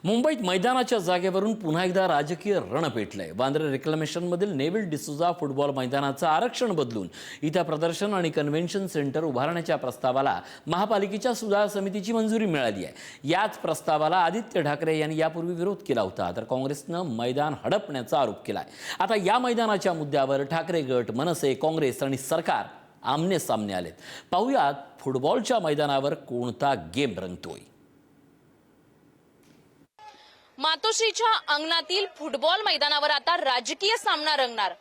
मुंबईत मैदानाच्या जागेवरून पुन्हा एकदा राजकीय रण पेटलंय। वांद्रे रिक्लेमेशनमधील नेव्हिल डिसूजा फुटबॉल मैदानाचं आरक्षण बदलून इथं प्रदर्शन आणि कन्व्हेन्शन सेंटर उभारण्याच्या प्रस्तावाला महापालिकेच्या सुधार समितीची मंजुरी मिळाली आहे। याच प्रस्तावाला आदित्य ठाकरे यांनी यापूर्वी विरोध केला होता, तर काँग्रेसनं मैदान हडपण्याचा आरोप केलाय। आता या मैदानाच्या मुद्द्यावर ठाकरे गट, मनसे, काँग्रेस आणि सरकार आमने सामने आलेत। पाहूयात फुटबॉलच्या मैदानावर कोणता गेम रंगतोय। मातोश्रीच्या अंगणातील फुटबॉल मैदानावर आता राजकीय सामना रंगणार।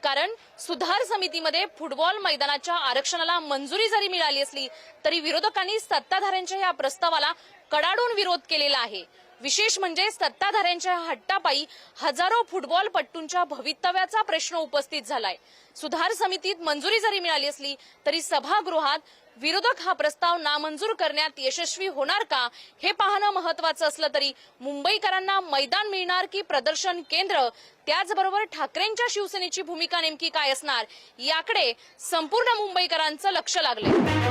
कारण सुधार समितीमध्ये फुटबॉल मैदानाच्या आरक्षणाला मंजुरी जरी मिळाली असली तरी विरोधकांनी सत्ताधाऱ्यांच्या या प्रस्तावाला कडाडून विरोध केलेला आहे। विशेष म्हणजे सत्ताधाऱ्यांच्या हट्टापायी हजारो फुटबॉल पट्टूंच्या भवितव्याचा प्रश्न उपस्थित झालाय। सुधार समितीत मंजुरी जरी मिळाली असली तरी सभागृहात विरोधक हा प्रस्ताव नामंजूर करण्यात यशस्वी होणार का हे पाहणं महत्त्वाचं असलं तरी मुंबईकरांना मैदान मिळणार की प्रदर्शन केंद्र, त्याचबरोबर ठाकरेंच्या शिवसेनेची भूमिका नेमकी काय असणार याकडे संपूर्ण मुंबईकरांचं लक्ष लागलंय।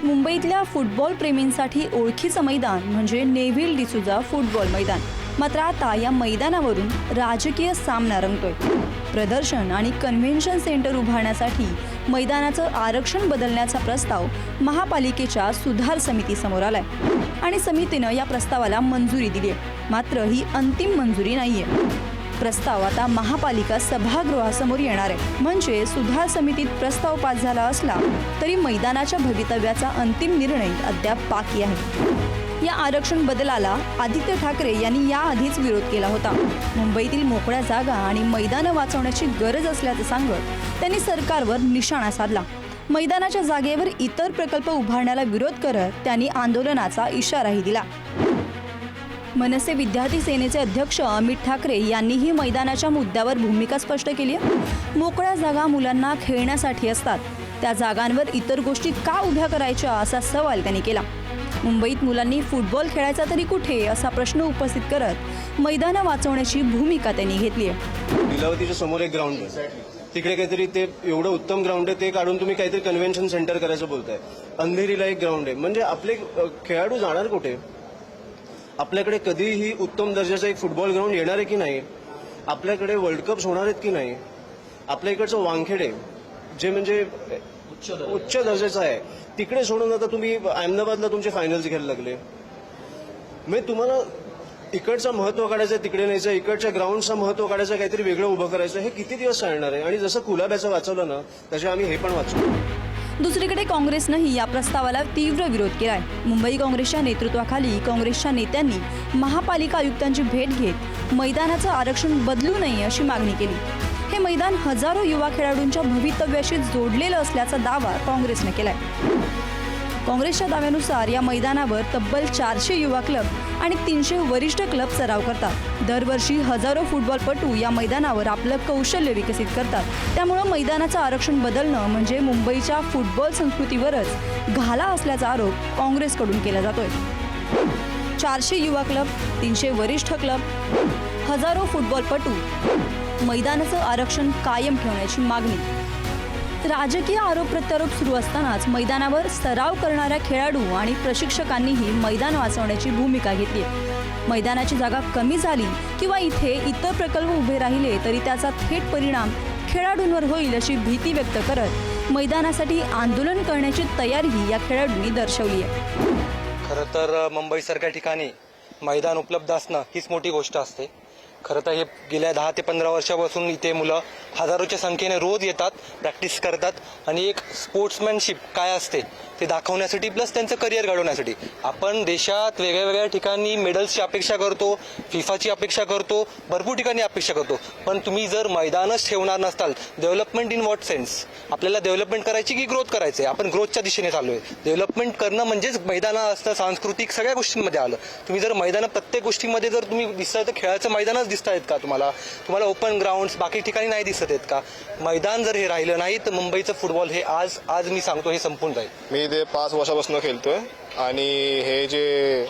मुंबईतल्या फुटबॉल प्रेमींसाठी ओळखीचं मैदान म्हणजे नेव्हिल डिसूजा फुटबॉल मैदान। मात्र आता या मैदानावरून राजकीय सामना रंगतोय। प्रदर्शन आणि कन्व्हेन्शन सेंटर उभारण्यासाठी मैदानाचं आरक्षण बदलण्याचा प्रस्ताव महापालिकेच्या सुधार समितीसमोर आलाय आणि समितीनं या प्रस्तावाला मंजुरी दिली आहे। मात्र ही अंतिम मंजुरी नाहीये। प्रस्ताव आता महापालिका सभागृहासमोर येणार आहे। म्हणजे सुधार समितीत प्रस्ताव पास झाला असला तरी मैदानाच्या भवितव्याचा अंतिम निर्णय अद्याप बाकी आहे। या आरक्षण बदलाला आदित्य ठाकरे यांनी याआधीच विरोध केला होता। मुंबईतील मोकळ्या जागा आणि मैदानं वाचवण्याची गरज असल्याचं सांगत त्यांनी सरकारवर निशाणा साधला। मैदानाच्या जागेवर इतर प्रकल्प उभारण्याला विरोध करत त्यांनी आंदोलनाचा इशाराही दिला। मनसे विद्यार्थी सेनेचे अध्यक्ष अमित ठाकरे यांनीही मैदानाच्या मुद्द्यावर भूमिका स्पष्ट केली आहे। मोकळ्या जागा मुलांना खेळण्यासाठी असतात, त्या जागांवर इतर गोष्टी का उभ्या करायच्या असा सवाल त्यांनी केला। मुंबईत मुलांनी फुटबॉल खेळायचा तरी कुठे असा प्रश्न उपस्थित करत मैदानं वाचवण्याची भूमिका त्यांनी घेतली आहे। लीलावतीच्या समोर एक ग्राउंड आहे, तिकडे काहीतरी ते एवढं उत्तम ग्राउंड आहे, ते काढून तुम्ही काहीतरी कन्व्हेन्शन सेंटर करायचं बोलताय। अंधेरीला एक ग्राउंड आहे, म्हणजे आपले खेळाडू जाणार कुठे? आपल्याकडे कधीही उत्तम दर्जाचा एक फुटबॉल ग्राउंड येणार आहे की नाही? आपल्याकडे वर्ल्ड कप्स होणार आहेत की नाही? आपल्या इकडचं वानखेडे जे म्हणजे उच्च दर्जाचं आहे, तिकडे सोडून आता तुम्ही अहमदाबादला तुमचे फायनल्स घ्यायला लागले। म्हणजे तुम्हाला इकडचं महत्व काढायचं, तिकडे न्यायचं, इकडच्या ग्राउंडचं महत्व काढायचं, काहीतरी वेगळं उभं करायचं, हे किती दिवस चालणार आहे? आणि जसं कुलाब्याचं वाचवलं ना तसे आम्ही हे पण वाचवू। दुसरीकडे काँग्रेसनंही या प्रस्तावाला तीव्र विरोध केलाय। मुंबई काँग्रेसच्या नेतृत्वाखाली काँग्रेसच्या नेत्यांनी महापालिका आयुक्तांची भेट घेत मैदानाचं आरक्षण बदलू नये अशी मागणी केली। हे मैदान हजारो युवा खेळाडूंच्या भवितव्याशी जोडलेलं असल्याचा दावा काँग्रेसने केलाय। काँग्रेसच्या दाव्यानुसार या मैदानावर तब्बल 400 युवा क्लब आणि 300 वरिष्ठ क्लब सराव करतात। दरवर्षी हजारो फुटबॉलपटू या मैदानावर आपलं कौशल्य विकसित करतात। त्यामुळे मैदानाचं आरक्षण बदलणं म्हणजे मुंबईच्या फुटबॉल संस्कृतीवरच घाला असल्याचा आरोप काँग्रेसकडून केला जातोय। 400 युवा क्लब, 300 वरिष्ठ क्लब, हजारो फुटबॉलपटू, मैदानाचं आरक्षण कायम ठेवण्याची मागणी। राजकीय आरोप प्रत्यारोप सुरू असतानाच मैदानावर सराव करणाऱ्या खेळाडू आणि प्रशिक्षकांनीही मैदान वाचवण्याची भूमिका घेतली। मैदानाची जागा कमी झाली किंवा इथे इतर प्रकल्प उभे राहिले तरी त्याचा थेट परिणाम खेळाडूंवर होईल अशी भीती व्यक्त करत मैदानासाठी आंदोलन करण्याची तयारीही या खेळाडूंनी दर्शवली आहे। खरं तर मुंबईसारख्या ठिकाणी मैदान उपलब्ध असणं हीच मोठी गोष्ट असते। खरं तर हे गेल्या 10 ते 15 वर्षापासून इथे मुलं हजारोच्या संख्येने रोज येतात, प्रॅक्टिस करतात आणि एक स्पोर्ट्समॅनशिप काय असते ते दाखवण्यासाठी प्लस त्यांचं करिअर घडवण्यासाठी। आपण देशात वेगळ्या वेगळ्या ठिकाणी मेडल्सची अपेक्षा करतो, फिफाची अपेक्षा करतो, भरपूर ठिकाणी अपेक्षा करतो, पण तुम्ही जर मैदानच ठेवणार नसताल, डेव्हलपमेंट इन व्हॉट सेन्स? आपल्याला डेव्हलपमेंट करायची की ग्रोथ करायची? आपण ग्रोथच्या दिशेने चाललोय। डेव्हलपमेंट करणं म्हणजेच मैदानं असतं, सांस्कृतिक सगळ्या गोष्टींमध्ये आलं। तुम्ही जर मैदानं प्रत्येक गोष्टीमध्ये जर तुम्ही दिसताय तर खेळाचं मैदानच दिसत आहेत का तुम्हाला? ओपन ग्राउंड्स बाकी ठिकाणी नाही दिसत आहेत का? मैदान जर हे राहिलं नाही तर मुंबईचं फुटबॉल हे आज मी सांगतो हे संपून जाईल। मी इथे 5 वर्षापासून खेळतोय आणि हे जे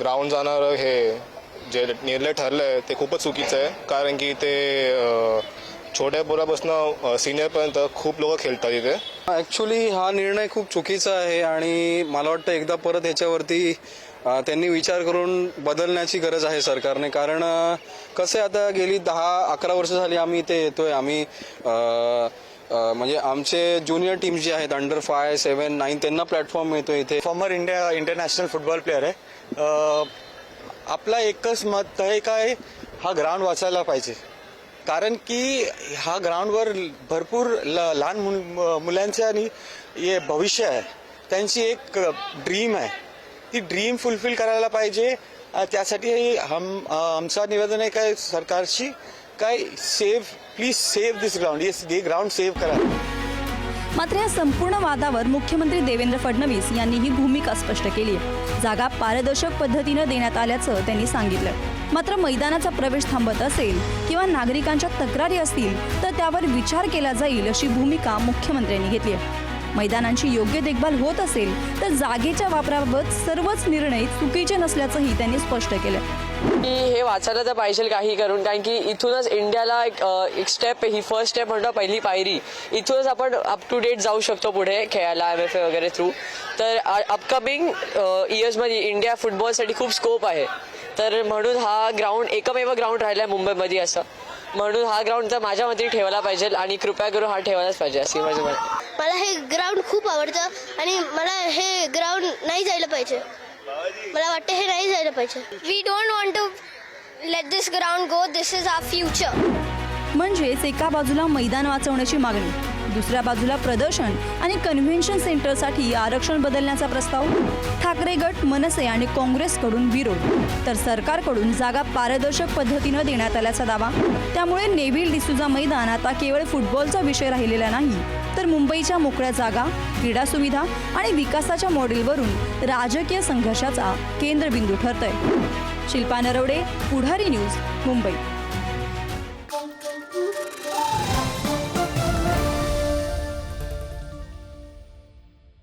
ग्राउंड जाणारं हे जे निर्णय ठरलंय ते खूपच चुकीचं आहे। कारण की ते छोट्या पोरापासून सिनियरपर्यंत खूप लोक खेळतात इथे ॲक्च्युली हा निर्णय खूप चुकीचा आहे आणि मला वाटतं एकदा परत ह्याच्यावरती त्यांनी विचार करून बदलण्याची गरज आहे सरकारने. कारण कसं आहे, आता गेली 10-11 वर्ष झाली आम्ही इथे येतोय. आम्ही म्हणजे आमचे ज्युनियर टीम्स जे आहेत अंडर 5, 7, 9 त्यांना प्लॅटफॉर्म मिळतो इथे. फॉर्मर इंटरनॅशनल फुटबॉल प्लेअर आहे. आपला एकच मत आहे काय, हा ग्राउंड वाचायला पाहिजे. कारण की हा ग्राउंडवर भरपूर लहान मुलांचे आणि हे भविष्य आहे, त्यांची एक ड्रीम आहे, ती ड्रीम फुलफिल करायला पाहिजे. त्यासाठी आमचं निवेदन आहे काय सरकारशी, काय प्लीज सेव्ह दिस ग्राउंड. हे ग्राउंड सेव्ह करा. मात्र या संपूर्ण वादावर मुख्यमंत्री देवेंद्र फडणवीस यांनी ही भूमिका स्पष्ट केली आहे. जागा पारदर्शक पद्धतीनं देण्यात आल्याचं त्यांनी सांगितलं. मात्र मैदानाचा प्रवेश थांबत असेल किंवा नागरिकांच्या तक्रारी असतील तर त्यावर विचार केला जाईल अशी भूमिका मुख्यमंत्र्यांनी घेतली आहे. मैदानांची योग्य देखभाल होत असेल तर जागेच्या वापराबाबत सर्वच निर्णय चुकीचे नसल्याचंही त्यांनी स्पष्ट केलं. की हे वाचायला तर पाहिजे काही करून, कारण की इथूनच इंडियाला एक स्टेप, ही फर्स्ट स्टेप म्हणतो, पहिली पायरी. इथूनच आपण अप टू डेट जाऊ शकतो पुढे खेळायला MFA वगैरे थ्रू. तर अपकमिंग इयर्समध्ये इंडिया फुटबॉलसाठी खूप स्कोप आहे. तर म्हणून हा ग्राउंड एकमेव ग्राउंड राहिला आहे मुंबईमध्ये असं, म्हणून हा ग्राउंड तर माझ्या मते ठेवायला पाहिजे आणि कृपया करून हा ठेवायलाच पाहिजे असे माझं मत. मला हे ग्राउंड खूप आवडतं आणि मला हे ग्राउंड नाही जायला पाहिजे. मला वाटतं हे नाही जायला पाहिजे. We don't want to let this ground go. This is our future. म्हणजेच एका बाजूला मैदान वाचवण्याची मागणी, दुसऱ्या बाजूला प्रदर्शन आणि कन्व्हेन्शन सेंटरसाठी आरक्षण बदलण्याचा प्रस्ताव. ठाकरे गट, मनसे आणि काँग्रेसकडून विरोध, तर सरकारकडून जागा पारदर्शक पद्धतीनं देण्यात आल्याचा दावा. त्यामुळे नेव्हिल डिसूजा मैदान आता केवळ फुटबॉलचा विषय राहिलेला नाही, तर मुंबईच्या मोकळ्या जागा, क्रीडा सुविधा आणि विकासाच्या मॉडेलवरून राजकीय संघर्षाचा केंद्रबिंदू ठरतोय. शिल्पा नरवडे, पुढारी न्यूज, मुंबई.